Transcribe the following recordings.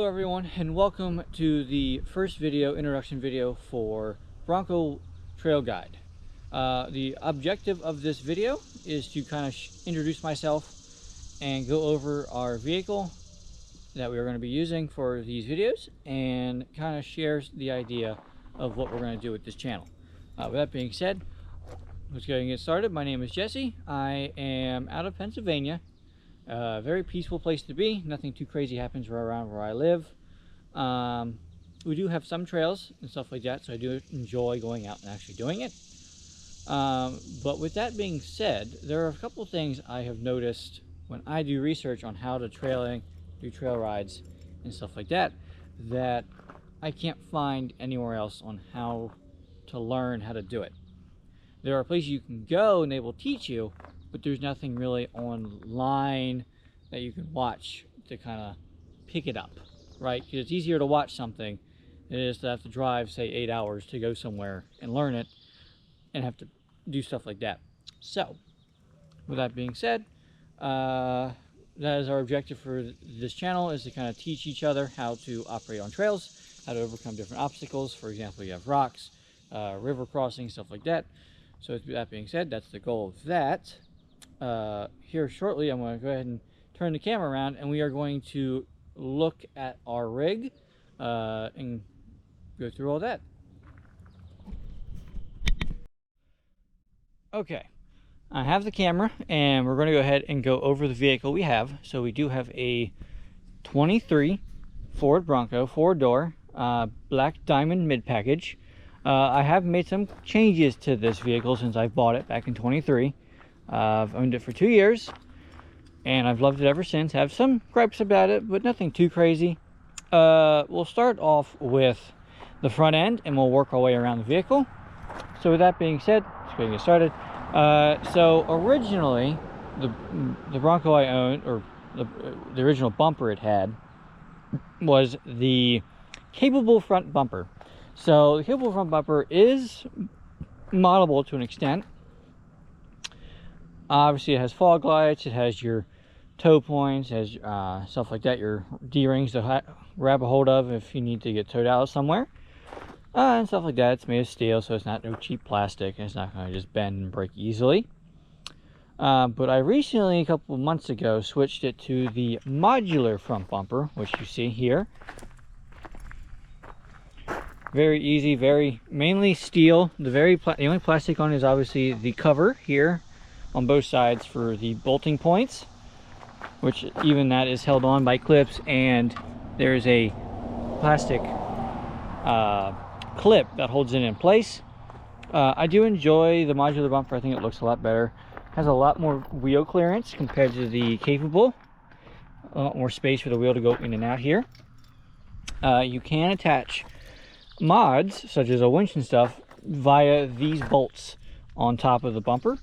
Hello everyone, and welcome to the first introduction video for Bronco Trail Guide. The objective of this video is to kind of introduce myself and go over our vehicle that we are going to be using for these videos and kind of share the idea of what we're going to do with this channel. With that being said, let's go ahead and get started. My name is Jesse. I am out of Pennsylvania. Very peaceful place to be. Nothing too crazy happens around where I live. We do have some trails and stuff like that, so I do enjoy going out and actually doing it. But with that being said, there are a couple of things I have noticed when I do research on how to do trail rides and stuff like that, that I can't find anywhere else on how to learn how to do it. There are places you can go and they will teach you, but there's nothing really online that you can watch to kind of pick it up, right? Because it's easier to watch something than it is to have to drive, say, 8 hours to go somewhere and learn it and have to do stuff like that. So, with that being said, that is our objective for this channel, is to kind of teach each other how to operate on trails, how to overcome different obstacles. For example, you have rocks, river crossing, stuff like that. So with that being said, that's the goal of that. Here shortly, I'm going to go ahead and turn the camera around, and we are going to look at our rig and go through all that. Okay, I have the camera, and we're going to go ahead and go over the vehicle we have. So we do have a 23 Ford Bronco, 4-door, black diamond mid-package. I have made some changes to this vehicle since I bought it back in 23. I've owned it for 2 years, and I've loved it ever since. I have some gripes about it, but nothing too crazy. We'll start off with the front end, and we'll work our way around the vehicle. So with that being said, let's go and get started. So originally, the Bronco I owned, or the original bumper it had, was the capable front bumper. So the capable front bumper is moddable to an extent. Obviously, it has fog lights, it has your tow points, it has stuff like that, your D-rings to grab a hold of if you need to get towed out somewhere, and stuff like that. It's made of steel, so it's not no cheap plastic, and it's not going to just bend and break easily. But I recently, a couple of months ago, switched it to the modular front bumper, which you see here. Very easy, mainly steel. The only plastic on it is obviously the cover here on both sides for the bolting points, which even that is held on by clips, and there's a plastic clip that holds it in place. I do enjoy the modular bumper. I think it looks a lot better. Has a lot more wheel clearance compared to the capable. A lot more space for the wheel to go in and out here. You can attach mods such as a winch and stuff via these bolts on top of the bumper.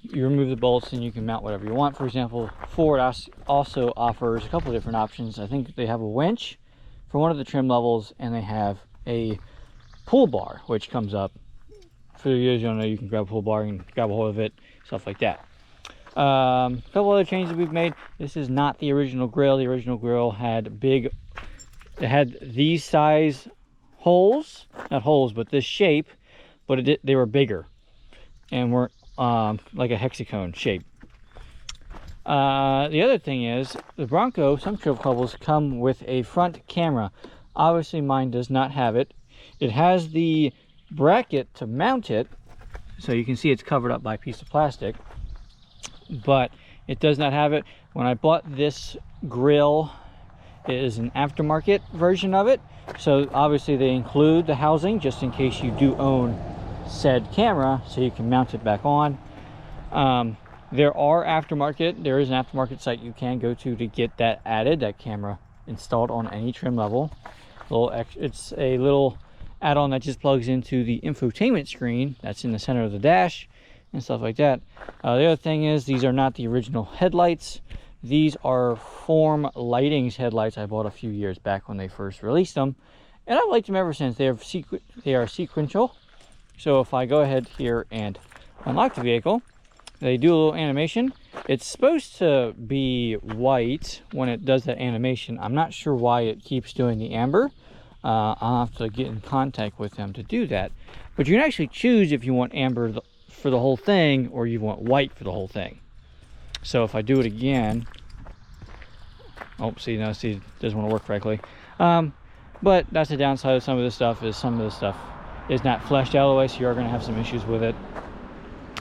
You remove the bolts and you can mount whatever you want. For example, Ford also offers a couple of different options. I think they have a winch for one of the trim levels, and they have a pull bar which comes up. For those you don't know, you can grab a pull bar and grab a hold of it, stuff like that. A couple other changes we've made. This is not the original grill. The original grill had these size holes, not holes, but this shape, but they were bigger and were like a hexagon shape. The other thing is, the Bronco, some trail couples come with a front camera. Obviously mine does not have it. It has the bracket to mount it, so you can see it's covered up by a piece of plastic, but it does not have it. When I bought this grill, it is an aftermarket version of it, so obviously they include the housing just in case you do own said camera, so you can mount it back on. There is an aftermarket site you can go to get that camera installed on any trim level. It's a little add-on that just plugs into the infotainment screen that's in the center of the dash and stuff like that. The other thing is, these are not the original headlights. These are Form Lighting's headlights I bought a few years back when they first released them, and I've liked them ever since. They are sequential. So if I go ahead here and unlock the vehicle, they do a little animation, It's supposed to be white when it does that animation. I'm not sure why it keeps doing the amber. I'll have to get in contact with them to do that. But you can actually choose if you want amber for the whole thing or you want white for the whole thing. So if I do it again, oh, see, no, see, it doesn't want to work correctly. But that's the downside of some of this stuff, is some of this stuff is not fleshed out all the way, so you are going to have some issues with it.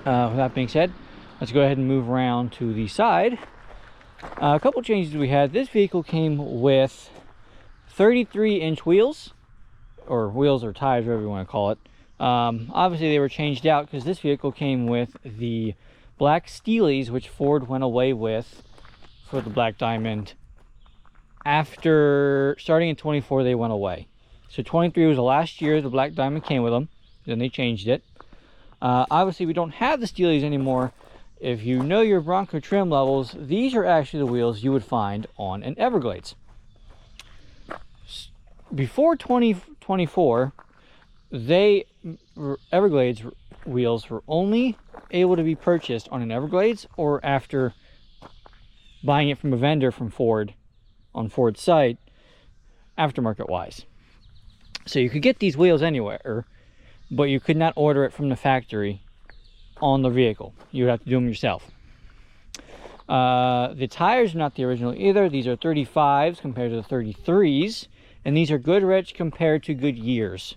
With that being said, let's go ahead and move around to the side. A couple changes we had. This vehicle came with 33-inch wheels, or wheels or tires, whatever you want to call it. Obviously they were changed out because this vehicle came with the black Steelies, which Ford went away with for the Black Diamond. After starting in 24, they went away. So 23 was the last year the Black Diamond came with them. Then they changed it. Obviously we don't have the Steelies anymore. If you know your Bronco trim levels, these are actually the wheels you would find on an Everglades. Before 2024, Everglades wheels were only able to be purchased on an Everglades or after buying it from a vendor from Ford on Ford's site, aftermarket wise. So you could get these wheels anywhere, but you could not order it from the factory on the vehicle. You would have to do them yourself. The tires are not the original either. These are 35s compared to the 33s, and these are Goodrich compared to Goodyears.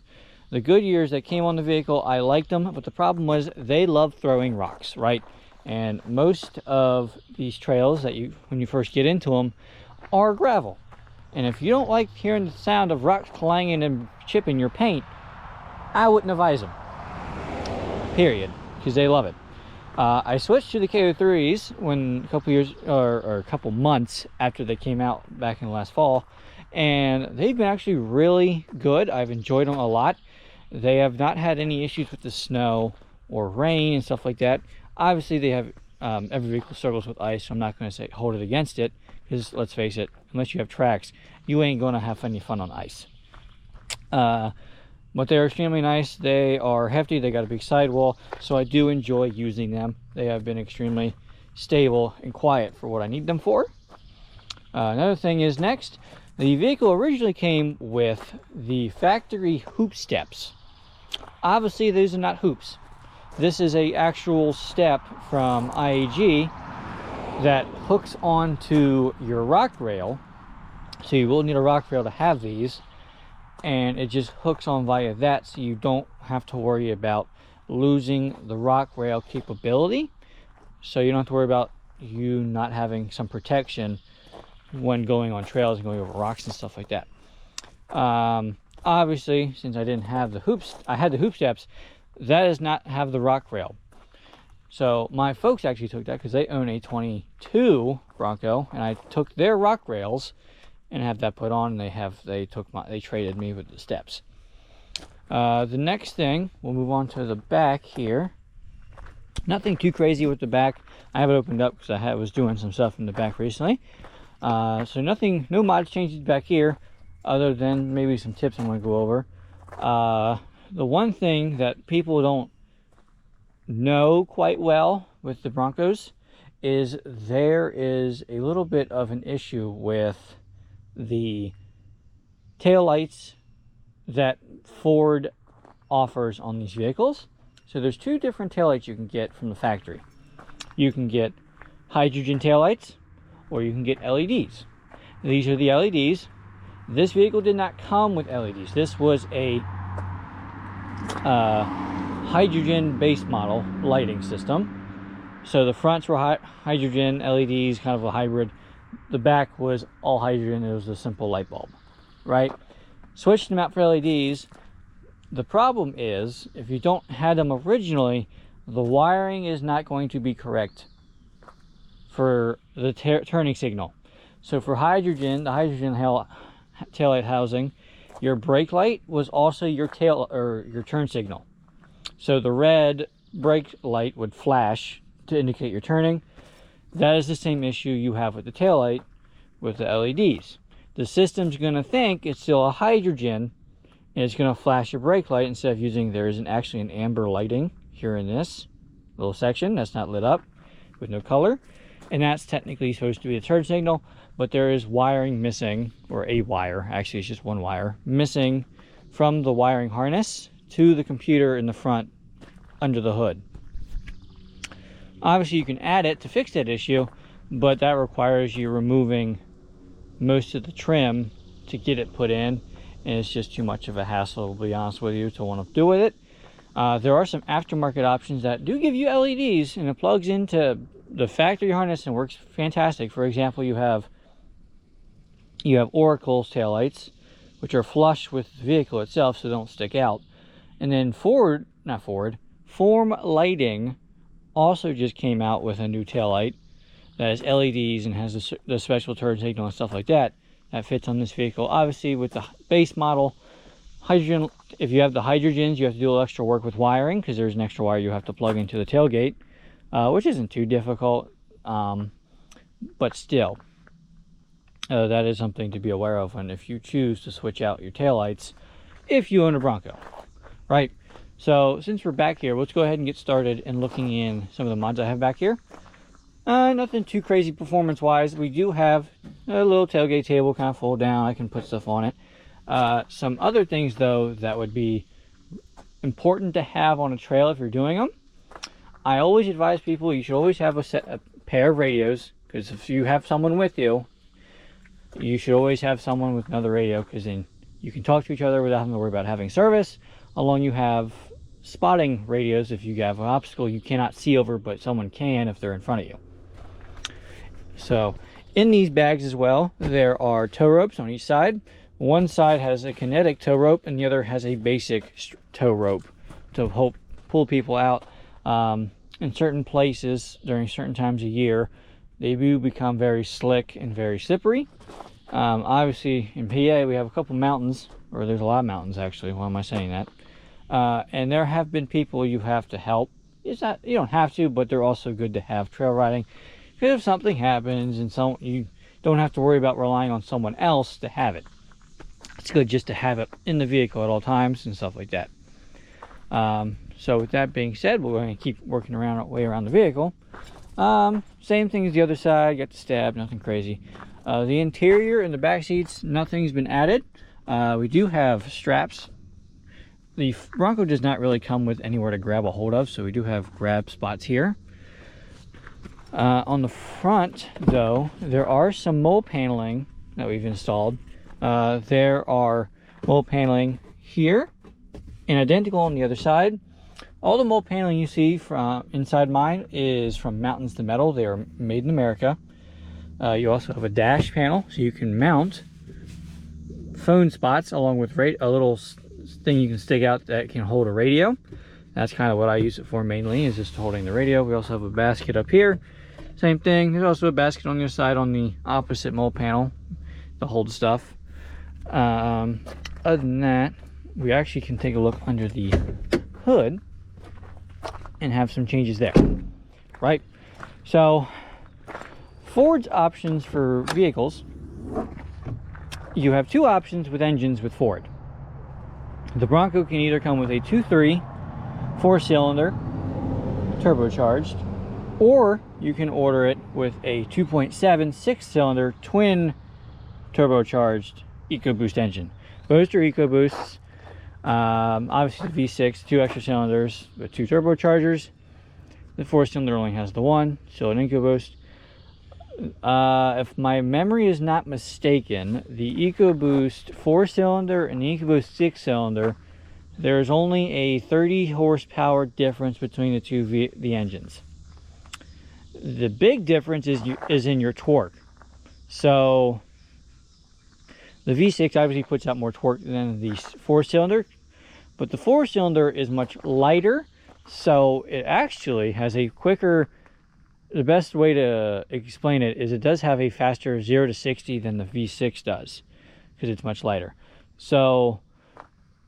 The Goodyears that came on the vehicle, I liked them, but the problem was they love throwing rocks, right? And most of these trails that when you first get into them are gravel. And if you don't like hearing the sound of rocks clanging and chipping your paint, I wouldn't advise them. Period. Because they love it. I switched to the KO3s when a couple years or a couple months after they came out back in the last fall, and they've been actually really good. I've enjoyed them a lot. They have not had any issues with the snow or rain and stuff like that. Obviously they have every vehicle struggles with ice, so I'm not going to say hold it against it, because let's face it, unless you have tracks, you ain't going to have any fun on ice. But they're extremely nice. They are hefty. They got a big sidewall, so I do enjoy using them. They have been extremely stable and quiet for what I need them for. Another thing is next, the vehicle originally came with the factory hoop steps. Obviously, these are not hoops. This is a actual step from IAG that hooks onto your rock rail. So you will need a rock rail to have these, and it just hooks on via that, so you don't have to worry about losing the rock rail capability. So you don't have to worry about you not having some protection when going on trails and going over rocks and stuff like that. Obviously, since I didn't have the hoops, I had the hoop steps, that does not have the rock rail. So my folks actually took that because they own a 22 Bronco, and I took their rock rails and have that put on. And they traded me with the steps. The next thing, we'll move on to the back here. Nothing too crazy with the back. I have it opened up because I was doing some stuff in the back recently. So no mods changes back here, other than maybe some tips I'm going to go over. The one thing that people don't know quite well with the Broncos is there is a little bit of an issue with the taillights that Ford offers on these vehicles. So there's two different taillights you can get from the factory. You can get hydrogen taillights, or you can get LEDs. These are the LEDs. This vehicle did not come with LEDs. This was a hydrogen base model lighting system. So the fronts were hydrogen LEDs, kind of a hybrid. The back was all hydrogen. It was a simple light bulb, right? Switched them out for LEDs. The problem is, if you don't have them originally, the wiring is not going to be correct for the turning signal. So for hydrogen, the hydrogen taillight housing, your brake light was also your your turn signal. So the red brake light would flash to indicate you're turning. That is the same issue you have with the taillight with the LEDs. The system's going to think it's still a hydrogen, and it's going to flash your brake light instead of using, there isn't actually an amber lighting here in this little section that's not lit up with no color. and that's technically supposed to be a turn signal, but there is wiring missing, or a wire, actually it's just one wire, missing from the wiring harness to the computer in the front under the hood. Obviously you can add it to fix that issue, but that requires you removing most of the trim to get it put in, and it's just too much of a hassle, to be honest with you, to want to do with it. There are some aftermarket options that do give you LEDs, and it plugs into the factory harness and works fantastic. For example, you have Oracle's taillights, which are flush with the vehicle itself, so they don't stick out. And then Form Lighting also just came out with a new taillight that has LEDs and has the special turn signal and stuff like that fits on this vehicle. Obviously, with the base model, hydrogen, if you have the hydrogens, you have to do a little extra work with wiring, because there's an extra wire you have to plug into the tailgate, which isn't too difficult, but still, that is something to be aware of. And if you choose to switch out your taillights, if you own a Bronco, right? So since we're back here, let's go ahead and get started in looking in some of the mods I have back here. Nothing too crazy performance wise. We do have a little tailgate table, kind of fold down. I can put stuff on it. Some other things though that would be important to have on a trail if you're doing them. I always advise people you should always have a pair of radios, because if you have someone with you, you should always have someone with another radio, because then you can talk to each other without having to worry about having service. Along you have spotting radios if you have an obstacle you cannot see over, but someone can if they're in front of you. So in these bags as well, there are tow ropes on each side. One side has a kinetic tow rope and the other has a basic tow rope to help pull people out. In certain places during certain times of year, they do become very slick and very slippery. Obviously in PA we have a couple mountains, or there's a lot of mountains actually, why am I saying that? And there have been people you have to help. It's not, you don't have to, but they're also good to have trail riding, because if something happens and you don't have to worry about relying on someone else to have it. It's good just to have it in the vehicle at all times and stuff like that. So with that being said, we're going to keep working our way around the vehicle. Same thing as the other side, got the stab, nothing crazy. The interior and the back seats, nothing's been added. We do have straps. The Bronco does not really come with anywhere to grab a hold of, so we do have grab spots here. On the front, though, there are some Molle paneling that we've installed. There are Molle paneling here and identical on the other side. All the Molle paneling you see from inside mine is from Mountains to Metal. They are made in America. You also have a dash panel, so you can mount phone spots along with a little thing you can stick out that can hold a radio. That's kind of what I use it for mainly, is just holding the radio. We also have a basket up here. Same thing. There's also a basket on the other side on the opposite Molle panel to hold stuff. Other than that, we actually can take a look under the hood and have some changes there, right? So Ford's options for vehicles, you have two options with engines with Ford. The Bronco can either come with a 2.3 4-cylinder turbocharged, or you can order it with a 2.7 6-cylinder twin turbocharged EcoBoost engine. Both are EcoBoosts. Obviously the V6, 2 extra cylinders with 2 turbochargers. The 4-cylinder only has the one, still an EcoBoost. If my memory is not mistaken, the EcoBoost 4-cylinder and the EcoBoost 6-cylinder, there's only a 30 horsepower difference between the two the engines. The big difference is in your torque. So the V6 obviously puts out more torque than the 4-cylinder, but the 4-cylinder is much lighter, so it actually has a quicker. The best way to explain it is it does have a faster 0 to 60 than the V6 does, because it's much lighter. So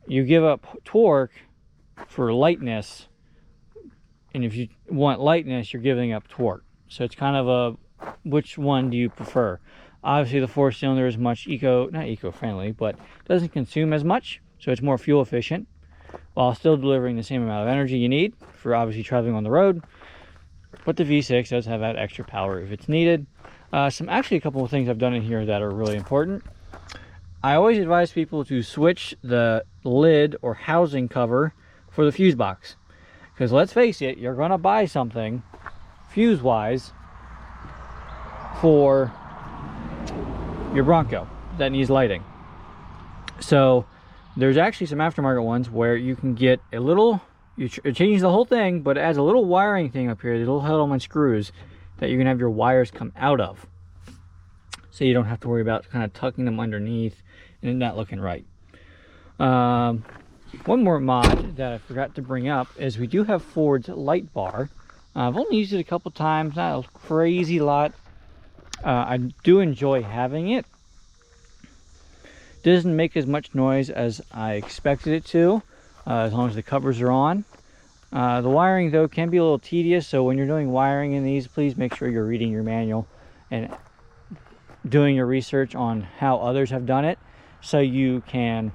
you give up torque for lightness, and if you want lightness, you're giving up torque. So it's kind of a, which one do you prefer? Obviously the 4-cylinder is much not eco-friendly, but doesn't consume as much, so it's more fuel efficient, while still delivering the same amount of energy you need for obviously traveling on the road. but the V6 does have that extra power if it's needed. Actually a couple of things I've done in here that are really important. I always advise people to switch the lid or housing cover for the fuse box, because let's face it, you're going to buy something fuse wise for your Bronco that needs lighting. So there's actually some aftermarket ones where you can get a little, it changes the whole thing, but it adds a little wiring thing up here, the little Hellman screws that you can have your wires come out of, so you don't have to worry about kind of tucking them underneath and not looking right. One more mod that I forgot to bring up is we do have Ford's light bar. I've only used it a couple times, not a crazy lot. I do enjoy having it. Doesn't make as much noise as I expected it to, as long as the covers are on. The wiring though can be a little tedious, so when you're doing wiring in these, please make sure you're reading your manual and doing your research on how others have done it, so you can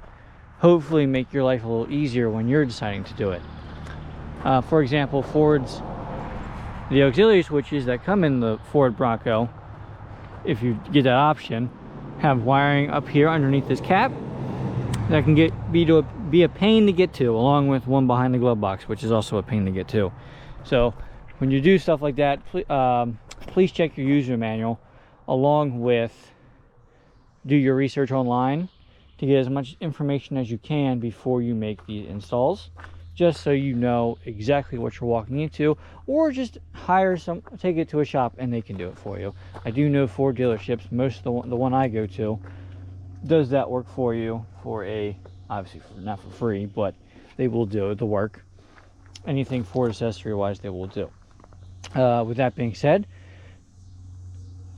hopefully make your life a little easier when you're deciding to do it. For example, the auxiliary switches that come in the Ford Bronco, if you get that option, have wiring up here underneath this cap that can be a pain to get to, along with one behind the glove box, which is also a pain to get to. So when you do stuff like that, please check your user manual, along with do your research online to get as much information as you can before you make these installs, just so you know exactly what you're walking into, or just take it to a shop and they can do it for you. I do know Ford dealerships, most of the one I go to does that work for you for obviously not for free, but they will do the work. Anything Ford accessory wise, they will do. With that being said,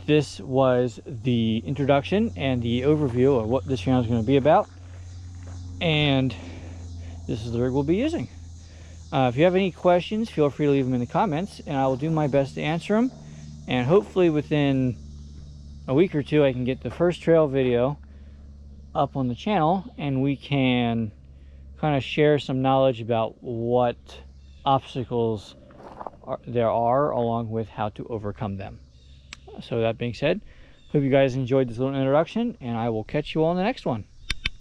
this was the introduction and the overview of what this channel is going to be about, and this is the rig we'll be using. If you have any questions, feel free to leave them in the comments, and I will do my best to answer them. And hopefully within a week or two, I can get the first trail video up on the channel, and we can kind of share some knowledge about what obstacles there are, along with how to overcome them. So that being said, hope you guys enjoyed this little introduction, and I will catch you all in the next one.